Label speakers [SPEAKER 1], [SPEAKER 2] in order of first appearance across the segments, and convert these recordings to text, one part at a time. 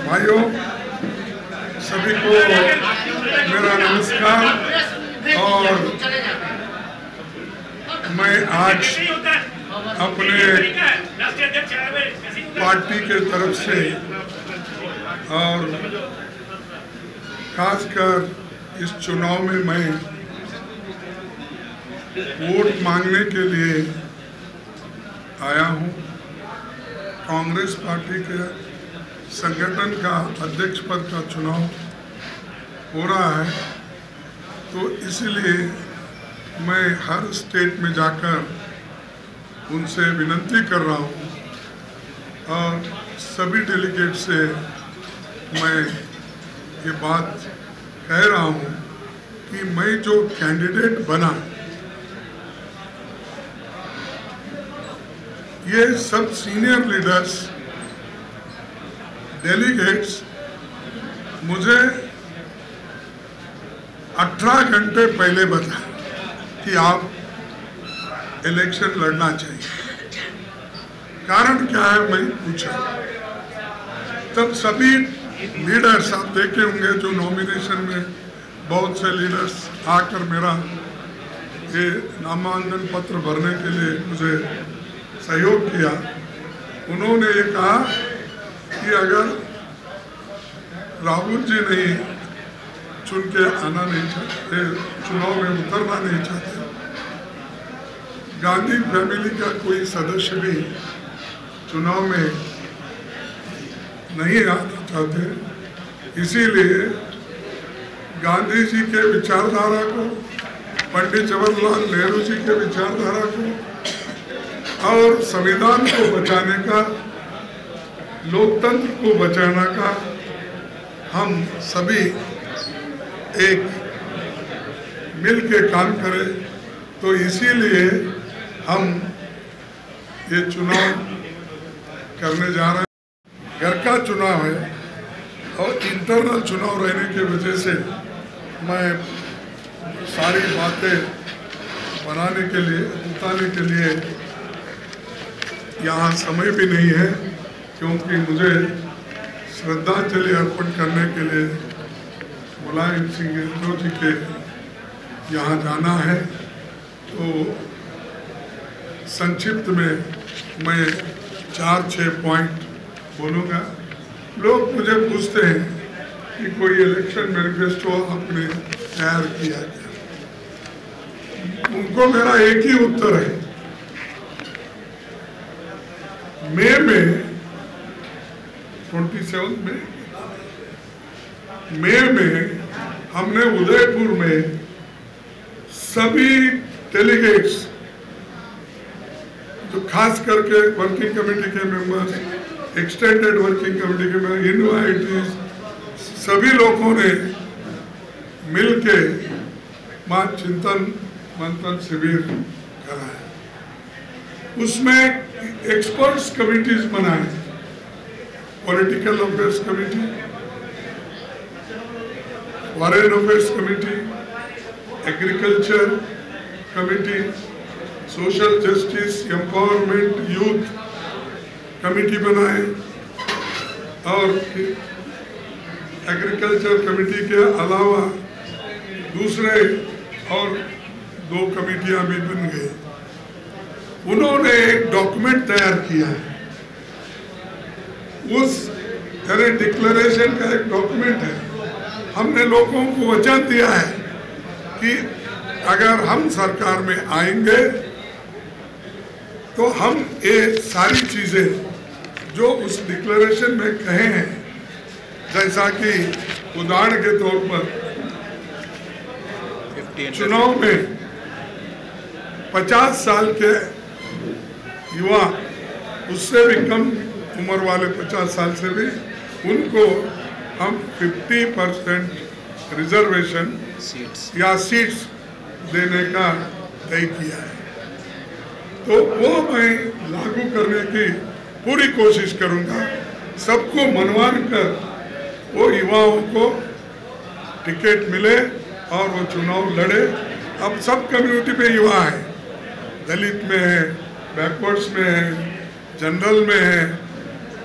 [SPEAKER 1] भाइयों सभी को मेरा नमस्कार। और मैं आज अपने पार्टी के तरफ से और खासकर इस चुनाव में मैं वोट मांगने के लिए आया हूं। कांग्रेस पार्टी के संगठन का अध्यक्ष पद का चुनाव हो रहा है, तो इसलिए मैं हर स्टेट में जाकर उनसे विनती कर रहा हूं और सभी डेलीगेट से मैं ये बात कह रहा हूं कि मैं जो कैंडिडेट बना, ये सब सीनियर लीडर्स डेलीगेट्स मुझे 18 घंटे पहले बताया कि आप इलेक्शन लड़ना चाहिए। कारण क्या है मैं पूछा, तब सभी लीडर्स आप देखे होंगे जो नॉमिनेशन में बहुत से लीडर्स आकर मेरा ये नामांकन पत्र भरने के लिए मुझे सहयोग किया। उन्होंने ये कहा कि अगर राहुल जी नहीं चुन के आना नहीं चाहते, चुनाव में उतरना नहीं चाहते, गांधी फैमिली का कोई सदस्य भी चुनाव में नहीं आना चाहते, इसीलिए गांधी जी के विचारधारा को, पंडित जवाहरलाल नेहरू जी के विचारधारा को और संविधान को बचाने का, लोकतंत्र को बचाने का हम सभी एक मिल के काम करें। तो इसीलिए हम ये चुनाव करने जा रहे हैं। घर का चुनाव है और इंटरनल चुनाव रहने की वजह से मैं सारी बातें बनाने के लिए, बताने के लिए यहाँ समय भी नहीं है, क्योंकि मुझे श्रद्धांजलि अर्पण करने के लिए मुलायम सिंह यादव जी के यहाँ जाना है। तो संक्षिप्त में मैं 4-6 पॉइंट बोलूँगा। लोग मुझे पूछते हैं कि कोई इलेक्शन मैनिफेस्टो आपने तैयार किया क्या? उनको मेरा एक ही उत्तर है, मई में 27 मई में हमने उदयपुर में सभी डेलीगेट्स, जो खास करके वर्किंग कमेटी के मेंबर्स, एक्सटेंडेड वर्किंग कमेटी के मेंबर, इनवाइटीज, सभी लोगों ने मिलके मां चिंतन मंथन शिविर कराया। उसमें एक्सपर्ट्स कमिटीज बनाए, political affairs committee, foreign affairs committee, agriculture committee, social justice, empowerment, youth committee बनाए और एग्रीकल्चर कमेटी के अलावा दूसरे और 2 कमेटियां भी बन गई। उन्होंने एक डॉक्यूमेंट तैयार किया है, उस तरह डिक्लेरेशन का एक डॉक्यूमेंट है। हमने लोगों को वचन दिया है कि अगर हम सरकार में आएंगे तो हम ये सारी चीजें जो उस डिक्लेरेशन में कहे हैं, जैसा कि उदाहरण के तौर पर चुनाव में 50 साल के युवा, उससे भी कम उम्र वाले 50 साल से भी, उनको हम 50% रिजर्वेशन या सीट्स देने का तय किया है। तो वो मैं लागू करने की पूरी कोशिश करूंगा, सबको मनवान कर वो युवाओं को टिकट मिले और वो चुनाव लड़े अब सब कम्युनिटी में युवा है, दलित में है, बैकवर्ड्स में है, जनरल में है,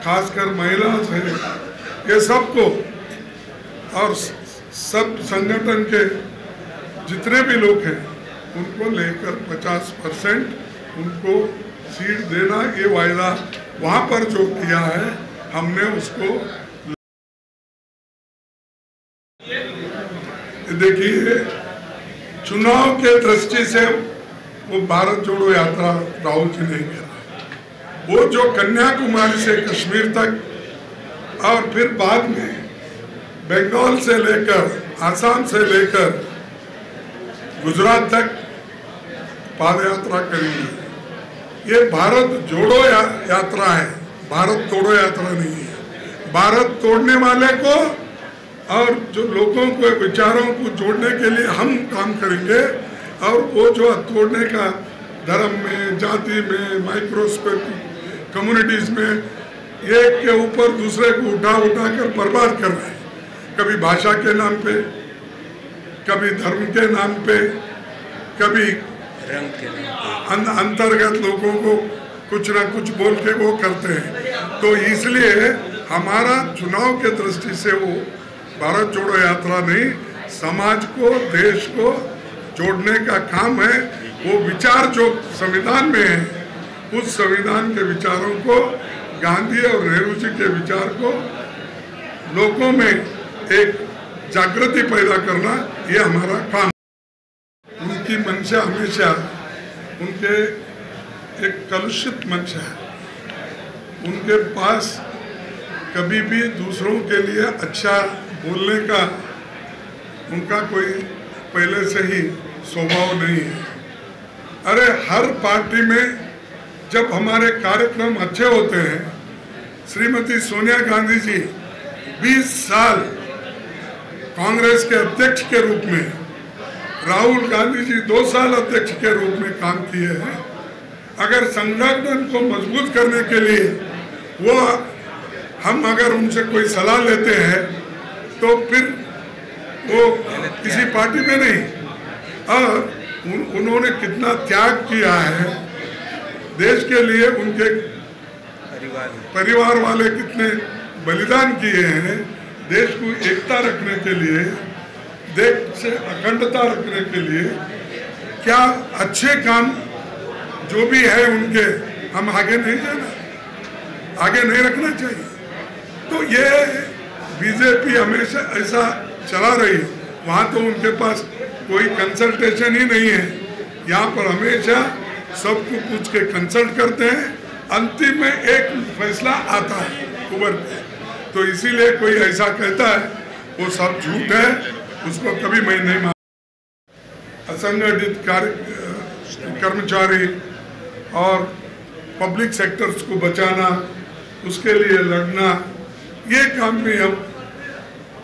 [SPEAKER 1] खासकर महिला है, ये सबको और सब संगठन के जितने भी लोग हैं उनको लेकर 50% उनको सीट देना, ये वायदा वहाँ पर जो किया है हमने उसको। देखिए, चुनाव के दृष्टि से वो भारत जोड़ो यात्रा राहुल जी नहीं कर रहा। वो जो कन्याकुमारी से कश्मीर तक और फिर बाद में बंगाल से लेकर आसाम से लेकर गुजरात तक पाद यात्रा करेंगे। ये भारत जोड़ो यात्रा है, भारत तोड़ो यात्रा नहीं है। भारत तोड़ने वाले को और जो लोगों को विचारों को जोड़ने के लिए हम काम करेंगे, और वो जो तोड़ने का धर्म में, जाति में, माइक्रोस्कोपिक कम्युनिटीज में एक के ऊपर दूसरे को उठा कर बर्बाद कर रहे हैं। कभी भाषा के नाम पे, कभी धर्म के नाम पे, कभी रंग के नाम पे, अंतर्गत लोगों को कुछ ना कुछ बोल के वो करते हैं। तो इसलिए हमारा चुनाव के दृष्टि से वो भारत जोड़ो यात्रा नहीं, समाज को, देश को जोड़ने का काम है। वो विचार जो संविधान में है, उस संविधान के विचारों को, गांधी और नेहरू जी के विचार को लोगों में एक जागृति पैदा करना, ये हमारा काम। उनकी मंशा हमेशा उनके एक कलुषित मंशा है। उनके पास कभी भी दूसरों के लिए अच्छा बोलने का उनका कोई पहले से ही स्वभाव नहीं है। अरे हर पार्टी में जब हमारे कार्यक्रम अच्छे होते हैं, श्रीमती सोनिया गांधी जी 20 साल कांग्रेस के अध्यक्ष के रूप में, राहुल गांधी जी 2 साल अध्यक्ष के रूप में काम किए हैं। अगर संगठन को मजबूत करने के लिए वो हम अगर उनसे कोई सलाह लेते हैं तो फिर वो किसी पार्टी में नहीं, और उन्होंने कितना त्याग किया है देश के लिए, उनके परिवार वाले कितने बलिदान किए हैं देश को एकता रखने के लिए, देश से अखंडता रखने के लिए। क्या अच्छे काम जो भी है उनके, हम आगे नहीं जाना, आगे नहीं रखना चाहिए। तो ये बीजेपी हमेशा ऐसा चला रही है। वहाँ तो उनके पास कोई कंसल्टेशन ही नहीं है। यहाँ पर हमेशा सबको पूछ के कंसल्ट करते हैं, अंतिम में एक फैसला आता है उभर के। तो इसीलिए कोई ऐसा कहता है वो सब झूठ है, उसको कभी मैं नहीं मानता। असंगठित कर्मचारी और पब्लिक सेक्टर्स को बचाना, उसके लिए लड़ना, ये काम भी हम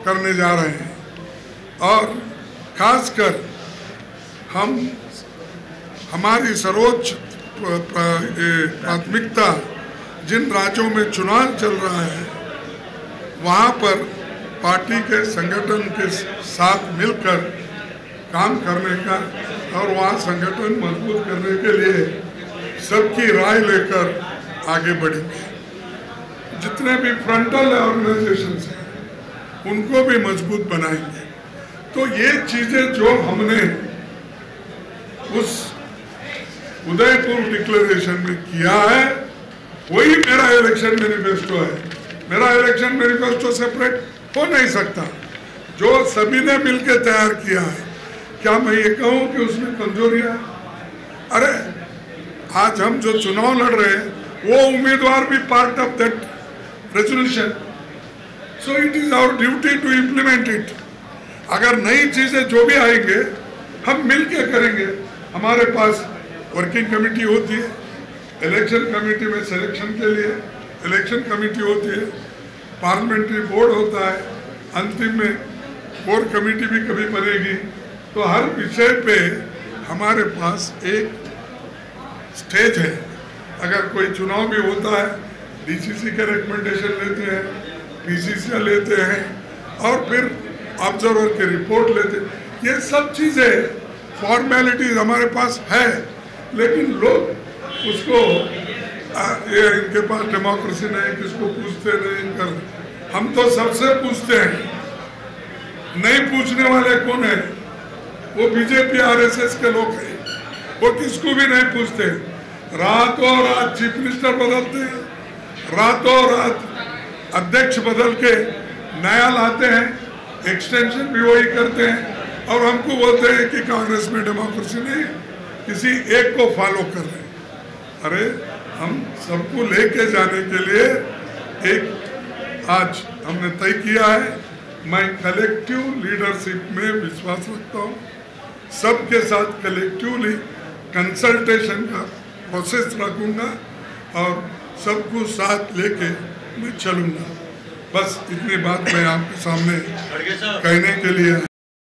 [SPEAKER 1] करने जा रहे हैं। और खासकर हम हमारी सर्वोच्च प्राथमिकता जिन राज्यों में चुनाव चल रहा है वहाँ पर पार्टी के संगठन के साथ मिलकर काम करने का, और वहाँ संगठन मजबूत करने के लिए सबकी राय लेकर आगे बढ़ेंगे। जितने भी फ्रंटल ऑर्गेनाइजेशंस हैं उनको भी मजबूत बनाएंगे। तो ये चीजें जो हमने उस उदयपुर डिक्लेरेशन में किया है, वही मेरा इलेक्शन मैनिफेस्टो है। मेरा इलेक्शन मैनिफेस्टो सेपरेट हो नहीं सकता, जो सभी ने मिलकर तैयार किया है। क्या मैं ये कहूँ कि उसमें कमजोरियां? अरे आज हम जो चुनाव लड़ रहे हैं वो उम्मीदवार भी part of that resolution, so it is our duty to implement it. अगर नई चीजें जो भी आएंगे हम मिलके करेंगे। हमारे पास वर्किंग कमेटी होती है, इलेक्शन कमेटी में सिलेक्शन के लिए इलेक्शन कमेटी होती है, पार्लियामेंट्री बोर्ड होता है, अंतिम में कोर कमेटी भी कभी बनेगी। तो हर विषय पे हमारे पास एक स्टेज है। अगर कोई चुनाव भी होता है, डीसीसी के रिकमेंडेशन लेते हैं, पीसीसी लेते हैं, और फिर ऑब्जर्वर की रिपोर्ट लेते हैं। ये सब चीज़ें फॉर्मेलिटीज हमारे पास है, लेकिन लोग उसको ये इनके पास डेमोक्रेसी नहीं, किसको पूछते नहीं कर। हम तो सबसे पूछते हैं, नहीं पूछने वाले कौन है? वो बीजेपी आरएसएस के लोग हैं, वो किसको भी नहीं पूछते। रातों रात चीफ मिनिस्टर बदलते हैं, रातों रात अध्यक्ष बदल के नया लाते हैं, एक्सटेंशन भी वही करते हैं और हमको बोलते हैं कि कांग्रेस में डेमोक्रेसी नहीं, किसी एक को फॉलो कर रहे हैं। अरे हम सबको लेके जाने के लिए एक आज हमने तय किया है। मैं कलेक्टिव लीडरशिप में विश्वास रखता हूँ, सबके साथ कलेक्टिवली कंसल्टेशन का प्रोसेस रखूँगा और सबको साथ लेके मैं चलूँगा। बस इतनी बात मैं आपके सामने कहने के लिए